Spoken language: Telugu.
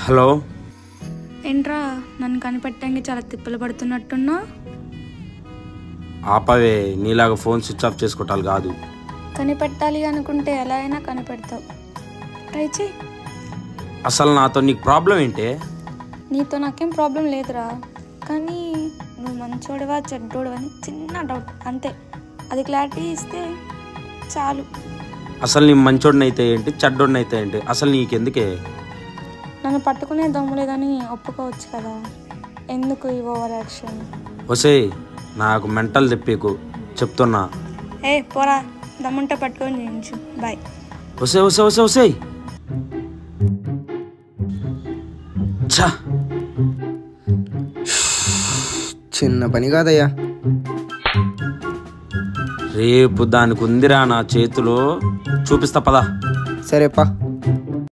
హలో. ఏంట్రా నన్ను కనిపెట్టడానికి చాలా తిప్పలు పడుతున్నట్టున్నా? ఆపవే, నీలాగా ఫోన్ స్విచ్ ఆఫ్ చేసుకోవటాలు కాదు. కనిపెట్టాలి అనుకుంటే ఎలా అయినా కనిపెడతావు. ట్రై చేయి. అసలు నాతో నీకు ప్రాబ్లం ఏంటి? నీతో నాకేం ప్రాబ్లం లేదురా, కానీ నువ్వు మంచోడివా చెడ్డోడివా అని చిన్న డౌట్ అంతే. అది క్లారిటీ ఇస్తే చాలు. అసలు నీ మంచోడినైతే ఏంటి, చెడ్డోడినైతే ఏంటి, అసలు నీకెందుకే? నన్ను పట్టుకునే దమ్ము లేదని ఒప్పుకోవచ్చు కదా, ఎందుకు ఈ ఓవర్ యాక్షన్? ఒసేయ్, నాకు మెంటల్ తెప్పేకు చెప్తున్నా. ఏ పోరా, దమ్ముంటే పట్టుకొని చేయించు. బాయ్. ఒసే ఒసే ఒసే ఒసేయ్, చిన్న పని కాదయ్యా. రేపు దానికి ఉందిరా నా చేతిలో, చూపిస్తా పదా. సరేపా.